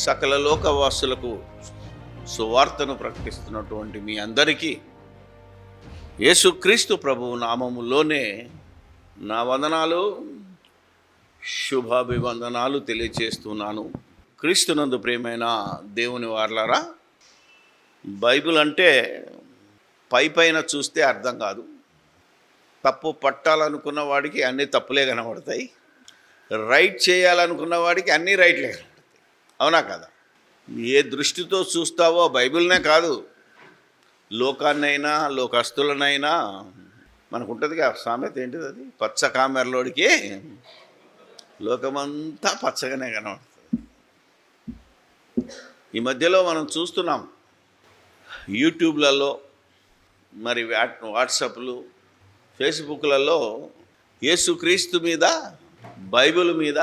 సకల లోకవాసులకు సువార్తను ప్రకటిస్తున్నటువంటి మీ అందరికీ యేసుక్రీస్తు ప్రభువు నామములోనే నా వందనాలు, శుభాభివందనాలు తెలియచేస్తున్నాను. క్రీస్తునందు ప్రియమైన దేవుని వారలారా, బైబిల్ అంటే పైన చూస్తే అర్థం కాదు. తప్పు పట్టాలనుకున్న వాడికి అన్ని తప్పులే కనబడతాయి, రైట్ చేయాలనుకున్న వాడికి అన్ని రైట్లే కనబడతాయి. అవునా కదా? ఏ దృష్టితో చూస్తావో బైబిల్నే కాదు, లోకాన్నైనా లోకస్తులనైనా మనకు ఉంటుంది సామెత, ఏంటిది అది? పచ్చ కామెరలోడికి లోకమంతా పచ్చగానే కనబడుతుంది. ఈ మధ్యలో మనం చూస్తున్నాం యూట్యూబ్లలో, మరి వాట్సాప్లు, ఫేస్బుక్లలో యేసుక్రీస్తు మీద, బైబిల్ మీద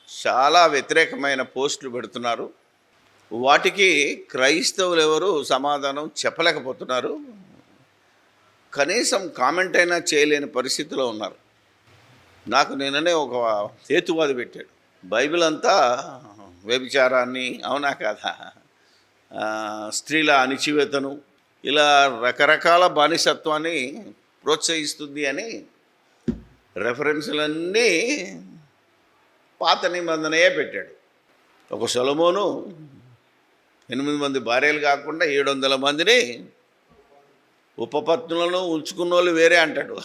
చాలా వ్యతిరేకమైన పోస్టులు పెడుతున్నారు. వాటికి క్రైస్తవులు ఎవరు సమాధానం చెప్పలేకపోతున్నారు. కనీసం కామెంట్ అయినా చేయలేని పరిస్థితిలో ఉన్నారు. నాకు నిన్ననే ఒక హేతువాది పెట్టాడు, బైబిల్ అంతా వ్యభిచారాన్ని, అవునా కదా, స్త్రీల అణిచివేతను, ఇలా రకరకాల బానిసత్వాన్ని ప్రోత్సహిస్తుంది అని రెఫరెన్సులన్నీ పాత నిబంధనయే పెట్టాడు. ఒక సొలొమోను 8 మంది భార్యలు కాకుండా 700 మందిని ఉపపత్నులను ఉంచుకున్న వాళ్ళు వేరే అంటాడు.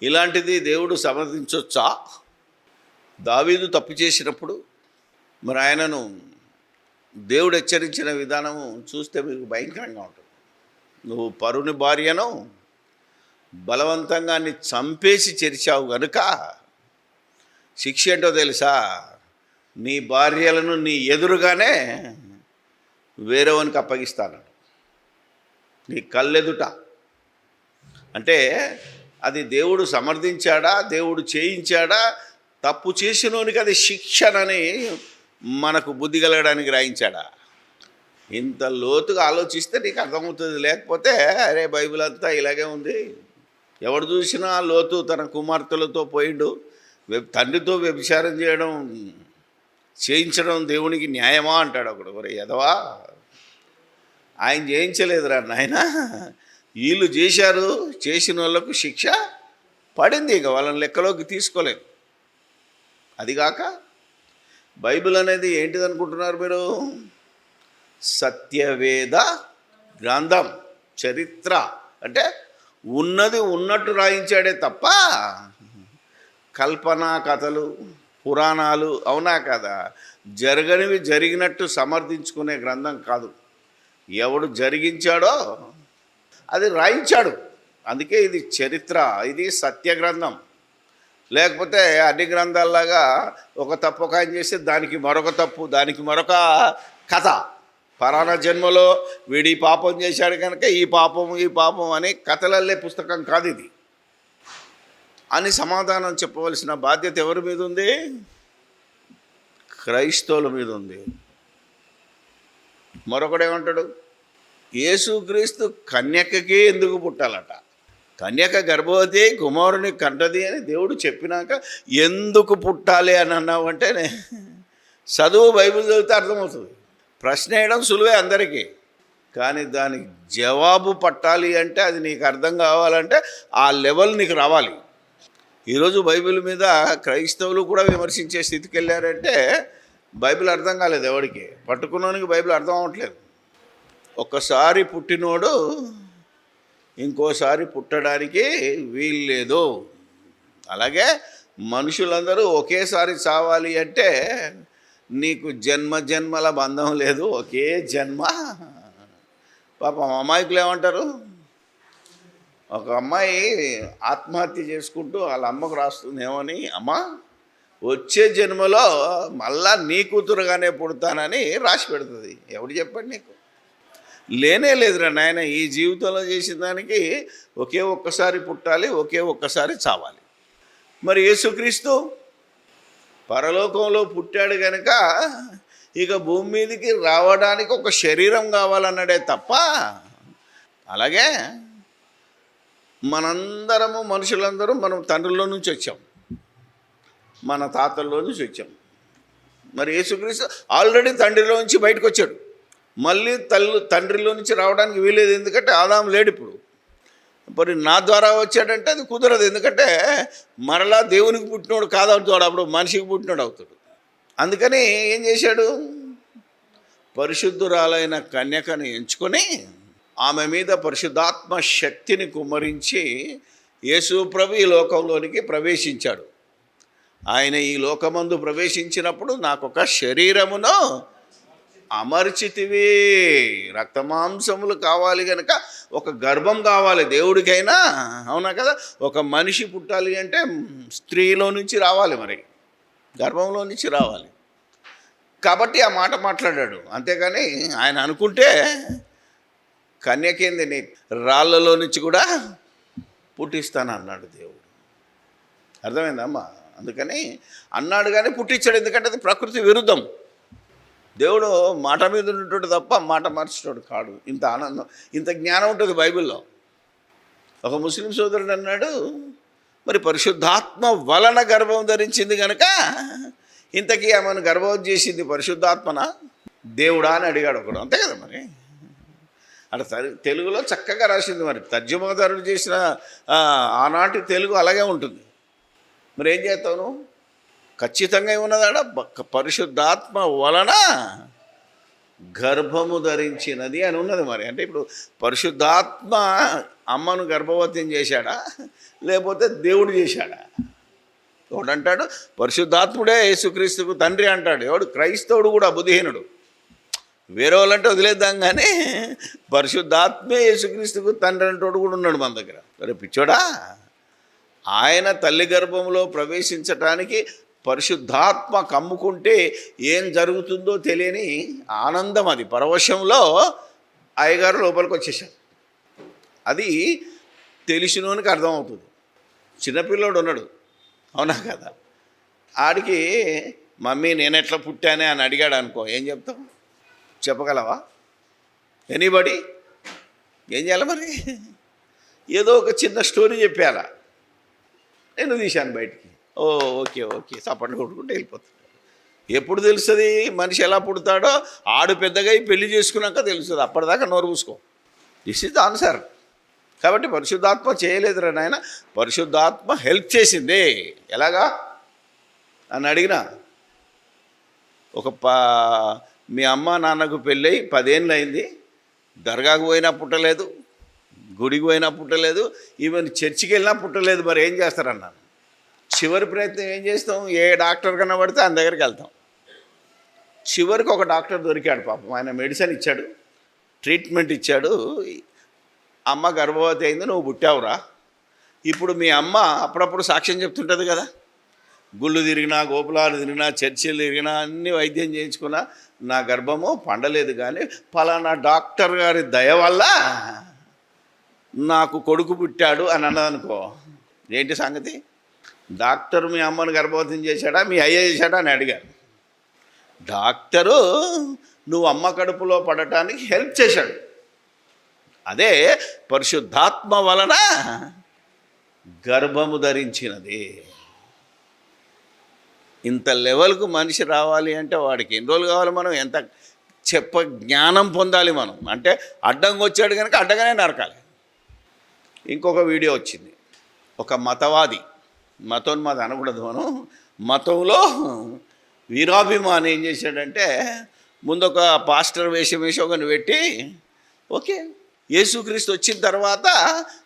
ఇలాంటిది దేవుడు సమర్థించవచ్చా? దావీదు తప్పు చేసినప్పుడు మరి ఆయనను దేవుడు హెచ్చరించిన విధానము చూస్తే మీకు భయంకరంగా ఉంటుంది. నువ్వు పరుని భార్యను బలవంతంగా చంపేసి చెరిచావు కనుక శిక్ష ఏంటో తెలుసా? నీ భార్యలను నీ ఎదురుగానే వేరేవానికి అప్పగిస్తాను, నీ కళ్ళెదుట. అంటే అది దేవుడు సమర్థించాడా, దేవుడు చేయించాడా? తప్పు చేసినోనికి అది శిక్షనని మనకు బుద్ధి కలగడానికి రాయించాడా? ఇంత లోతుగా ఆలోచిస్తే నీకు అర్థమవుతుంది. లేకపోతే అరే బైబిల్ అంతా ఇలాగే ఉంది, ఎవడు చూసినా లోతు తన కుమార్తెలతో పోయిండు, తండ్రితో వ్యభిచారం చేయించడం దేవునికి న్యాయమా అంటాడు ఒకడు. మరి ఎదవా, ఆయన చేయించలేదురా నాయన, వీళ్ళు చేశారు, చేసిన వాళ్ళకు శిక్ష పడింది, ఇక వాళ్ళని లెక్కలోకి తీసుకోలేదు. అదిగాక బైబిల్ అనేది ఏంటిది అనుకుంటున్నారు మీరు? సత్యవేద గ్రంథం, చరిత్ర. అంటే ఉన్నది ఉన్నట్టు రాయించాడే తప్ప కల్పనా కథలు, పురాణాలు, అవునా కదా, జరగనివి జరిగినట్టు సమర్థించుకునే గ్రంథం కాదు. ఎవడు జరిగించాడో అది రాయించాడు. అందుకే ఇది చరిత్ర, ఇది సత్య గ్రంథం. లేకపోతే అన్ని గ్రంథాల్లాగా ఒక తప్పు ఒక ఆయన చేస్తే దానికి మరొక తప్పు, దానికి మరొక కథ. పరాణ జన్మలో వీడి పాపం చేశాడు కనుక ఈ పాపం అని కథలల్లే పుస్తకం కాదు ఇది అని సమాధానం చెప్పవలసిన బాధ్యత ఎవరి మీద ఉంది? క్రైస్తవుల మీద ఉంది. మరొకడేమంటాడు, యేసుక్రీస్తు కన్యకకే ఎందుకు పుట్టాలట? కన్యక గర్భవతి కుమారుని కంటది అని దేవుడు చెప్పినాక ఎందుకు పుట్టాలి అని అన్నావంటే, చదువు బైబిల్ చదివితే అర్థమవుతుంది. ప్రశ్న వేయడం సులువే అందరికీ, కానీ దానికి జవాబు పట్టాలి అంటే, అది నీకు అర్థం కావాలంటే ఆ లెవెల్ నీకు రావాలి. ఈరోజు బైబిల్ మీద క్రైస్తవులు కూడా విమర్శించే స్థితికి వెళ్ళారంటే బైబిల్ అర్థం కాలేదు ఎవరికి, పట్టుకున్నోనికి బైబిల్ అర్థం అవ్వట్లేదు. ఒక్కసారి పుట్టినోడు ఇంకోసారి పుట్టడానికి వీలు లేదు. అలాగే మనుషులందరూ ఒకేసారి చావాలి అంటే నీకు జన్మల బంధం లేదు, ఒకే జన్మ. పాపం అమాయకులు ఏమంటారు, ఒక అమ్మాయి ఆత్మహత్య చేసుకుంటూ వాళ్ళ అమ్మకు రాస్తుంది ఏమని, అమ్మ వచ్చే జన్మలో మళ్ళా నీ కూతురుగానే పుడతానని రాసి పెడుతుంది. ఎవడు చెప్పండి నీకు? లేనే లేదురా నాయన, ఈ జీవితంలో చేసిన దానికి ఒకే ఒక్కసారి పుట్టాలి, ఒకే ఒక్కసారి చావాలి. మరి యేసుక్రీస్తు పరలోకంలో పుట్టాడు కనుక ఇక భూమి మీదకి రావడానికి ఒక శరీరం కావాలన్నాడే తప్ప, అలాగే మనందరము మనుషులందరూ మనం తండ్రుల్లో నుంచి వచ్చాం, మన తాతల్లో నుంచి వచ్చాం. మరి యేసుక్రీస్తు ఆల్రెడీ తండ్రిలో నుంచి బయటకు వచ్చాడు. మళ్ళీ తండ్రిలో నుంచి రావడానికి వీలేదు, ఎందుకంటే ఆదాము లేడు ఇప్పుడు. మరి నా ద్వారా వచ్చాడంటే అది కుదరదు, ఎందుకంటే మరలా దేవునికి పుట్టినోడు కాదవుతాడు, అప్పుడు మనిషికి పుట్టినోడు అవుతాడు. అందుకని ఏం చేశాడు, పరిశుద్ధురాలైన కన్యకను ఎంచుకొని ఆమె మీద పరిశుద్ధాత్మ శక్తిని కుమ్మరించి యేసు ప్రభు ఈ లోకంలోనికి ప్రవేశించాడు. ఆయన ఈ లోకమందు ప్రవేశించినప్పుడు నాకొక శరీరమును అమర్చితివి, రక్తమాంసములు కావాలి కనుక ఒక గర్భం కావాలి దేవుడికైనా, అవునా కదా. ఒక మనిషి పుట్టాలి అంటే స్త్రీలో నుంచి రావాలి, మరి గర్భంలో నుంచి రావాలి. కాబట్టి ఆ మాట మాట్లాడాడు. అంతేగాని ఆయన అనుకుంటే కన్యకేంది నీ రాళ్ళలో నుంచి కూడా పుట్టిస్తాను అన్నాడు దేవుడు. అర్థమైందమ్మా? అందుకని అన్నాడు కానీ పుట్టించాడు, ఎందుకంటే అది ప్రకృతి విరుద్ధం. దేవుడు మాట మీద ఉండేటోడు తప్ప మాట మార్చేటోడు కాడు. ఇంత ఆనందం, ఇంత జ్ఞానం ఉంటుంది బైబిల్లో. ఒక ముస్లిం సోదరుడు అన్నాడు, మరి పరిశుద్ధాత్మ వలన గర్భం ధరించింది కనుక ఇంతకీ ఆమెను గర్భవతి చేసింది పరిశుద్ధాత్మన దేవుడా అని అడిగాడు ఒకడు. అంతే కదా, మరి అక్కడ తెలుగులో చక్కగా రాసింది. మరి తర్జుమాదారుడు చేసిన ఆనాటి తెలుగు అలాగే ఉంటుంది. మరి ఏం చేస్తావు నువ్వు? ఖచ్చితంగా ఏమున్నదాడ, పరిశుద్ధాత్మ వలన గర్భము ధరించినది అని ఉన్నది. మరి అంటే ఇప్పుడు పరిశుద్ధాత్మ అమ్మను గర్భవతిని చేశాడా, లేకపోతే దేవుడు చేశాడా? ఒకడు అంటాడు పరిశుద్ధాత్ముడే యేసుక్రీస్తుకు తండ్రి అంటాడు. ఎవడు? క్రైస్తవుడు కూడా బుద్ధిహీనుడు. వేరే వాళ్ళంటే వదిలేద్దాం, కానీ పరిశుద్ధాత్మే యేసుక్రీస్తుకు తండ్రి అంటోడు కూడా ఉన్నాడు మన దగ్గర. మరి పిచ్చోడా, ఆయన తల్లి గర్భంలో ప్రవేశించటానికి పరిశుద్ధాత్మ కమ్ముకుంటే ఏం జరుగుతుందో తెలియని ఆనందం, అది పరవశంలో అయ్యగారు లోపలికి వచ్చేసారు. అది తెలిసినోనికి అర్థమవుతుంది. చిన్నపిల్లోడు ఉన్నాడు, అవునా కదా, ఆడికి మమ్మీ నేను ఎట్లా పుట్టానే అని అడిగాడు అనుకో, ఏం చెప్తావు? చెప్పగలవా? ఎనీబడి? ఏం చేయాలి మరి? ఏదో ఒక చిన్న స్టోరీ చెప్పాలా. నేను తీశాను బయటికి, ఓకే ఓకే చప్పట్లు కొట్టుకుంటూ వెళ్ళిపోతాడు. ఎప్పుడు తెలుస్తుంది మనిషి ఎలా పుడతాడో? ఆడు పెద్దగా పెళ్లి చేసుకున్నాక తెలుస్తుంది, అప్పటిదాకా నోరు పూసుకో. This is the answer. కాబట్టి పరిశుద్ధాత్మ చేయలేదురా నాయన, పరిశుద్ధాత్మ హెల్ప్ చేసింది. ఎలాగా అని అడిగినా, మీ అమ్మ నాన్నకు పెళ్ళి 10 ఏళ్ళు అయింది, దర్గాకు పోయినా పుట్టలేదు, గుడికి పోయినా పుట్టలేదు, ఈవెన్ చర్చికి వెళ్ళినా పుట్టలేదు, మరి ఏం చేస్తారన్నాను. చివరి ప్రయత్నం ఏం చేస్తాం? ఏ డాక్టర్ కన్నా పడితే ఆయన దగ్గరికి వెళ్తాం. చివరికి ఒక డాక్టర్ దొరికాడు పాపం. ఆయన మెడిసిన్ ఇచ్చాడు, ట్రీట్మెంట్ ఇచ్చాడు. అమ్మ గర్భవతి అయింది, నువ్వు పుట్టావురా. ఇప్పుడు మీ అమ్మ అప్పుడప్పుడు సాక్ష్యం చెప్తుంటుంది కదా, గుళ్ళు తిరిగినా, గోపులాలు తిరిగినా, చర్చిలు తిరిగినా, అన్ని వైద్యం చేయించుకున్నా నా గర్భము పండలేదు, కానీ ఫలానా డాక్టర్ గారి దయ వల్ల నాకు కొడుకు పుట్టాడు అని అన్నదనుకో, ఏంటి సంగతి? డాక్టర్ మీ అమ్మను గర్భవతిని చేశాడా, మీ అయ్య చేశాడా అని అడిగారు. డాక్టరు నువ్వు అమ్మ కడుపులో పడటానికి హెల్ప్ చేశాడు. అదే పరిశుద్ధాత్మ వలన గర్భము ధరించినది. ఇంత లెవెల్కు మనిషి రావాలి అంటే వాడికి ఎన్ని రోజులు కావాలి? మనం ఎంత జ్ఞానం పొందాలి మనం అంటే, అడ్డంగా వచ్చాడు కనుక అడ్డగానే నరకాలి. ఇంకొక వీడియో వచ్చింది, ఒక మతవాది, మతోన్మాది అనకూడదు మనం, మతంలో వీరాభిమాని ఏం చేశాడంటే, ముందు ఒక పాస్టర్ వేషం వేసి ఒకరిని పెట్టి, ఓకే యేసుక్రీస్తు వచ్చిన తర్వాత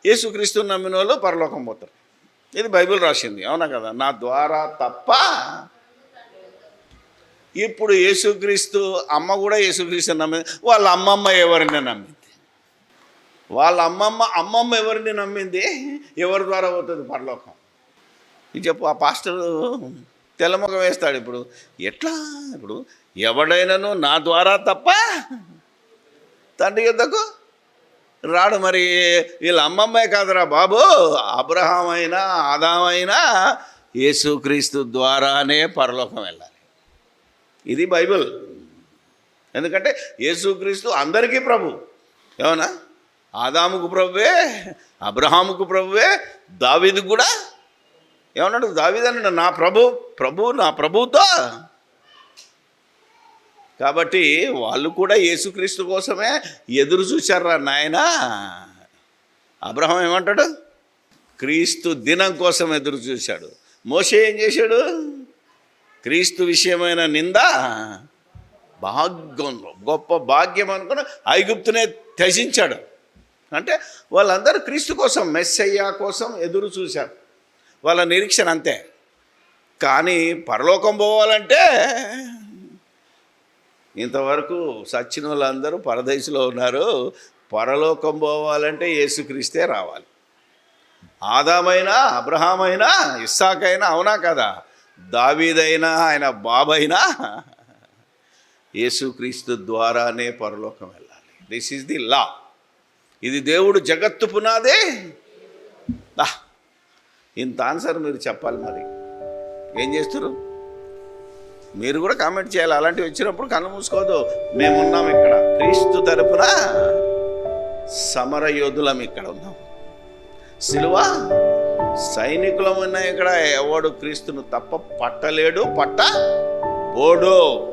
యేసుక్రీస్తుని నమ్మిన వాళ్ళు పరలోకం పోతారు, ఇది బైబిల్ రాసింది, అవునా కదా, నా ద్వారా తప్ప. ఇప్పుడు యేసుక్రీస్తు అమ్మ కూడా యేసుక్రీస్తు నమ్మింది, వాళ్ళ అమ్మమ్మ ఎవరిని నమ్మింది, వాళ్ళ అమ్మమ్మ ఎవరిని నమ్మింది, ఎవరి ద్వారా పోతుంది పరలోకం? ఇది చెప్పు. ఆ పాస్టర్ తెల్లముఖం వేస్తాడు. ఇప్పుడు ఎట్లా? ఇప్పుడు ఎవడైనాను నా ద్వారా తప్ప తండ్రి యొద్దకు రాడు. మరి వీళ్ళ అమ్మమ్మే కాదురా బాబు, అబ్రహాం అయినా ఆదామైనా యేసుక్రీస్తు ద్వారానే పరలోకం వెళ్ళాలి. ఇది బైబిల్. ఎందుకంటే యేసుక్రీస్తు అందరికీ ప్రభు. ఏమన్నా? ఆదాముకు ప్రభువే, అబ్రహాముకు ప్రభువే, దావీదుకు కూడా ఏమన్నాడు? దావీదు అన్నాడు, నా ప్రభుతో కాబట్టి వాళ్ళు కూడా యేసుక్రీస్తు కోసమే ఎదురు చూశారా నాయనా. అబ్రహాం ఏమంటాడు? క్రీస్తు దినం కోసం ఎదురు చూశాడు. మోషే ఏం చేశాడు? క్రీస్తు విషయమైన నింద భాగ్యంలో గొప్ప భాగ్యం అనుకుని ఐగుప్తునే త్యజించాడు. అంటే వాళ్ళందరూ క్రీస్తు కోసం, మెస్సయ్య కోసం ఎదురు చూశారు. వాళ్ళ నిరీక్షణ అంతే. కానీ పరలోకం పోవాలంటే ఇంతవరకు సచ్చిన వాళ్ళందరూ పరదేశంలో ఉన్నారు. పరలోకం పోవాలంటే యేసుక్రీస్తే రావాలి. ఆదామైనా, అబ్రహామైనా, ఇస్సాకైనా, అవునా కదా, దావీదైనా, ఆయన బాబైనా యేసుక్రీస్తు ద్వారానే పరలోకం వెళ్ళాలి. This is the law. ఇది దేవుడు జగత్తు పునాదే. ఇంత ఆన్సర్ మీరు చెప్పాలి. మరి ఏం చేస్తారు? మీరు కూడా కామెంట్ చేయాలి. అలాంటివి వచ్చినప్పుడు కన్ను మూసుకోవద్దు. మేమున్నాం ఇక్కడ, క్రీస్తు తరపున సమర యోధులం ఇక్కడ ఉన్నాం. సిలువ సైనికులం ఉన్నాయి ఇక్కడ. ఎవడు క్రీస్తును తప్ప పట్టలేడు, పట్టబోడు.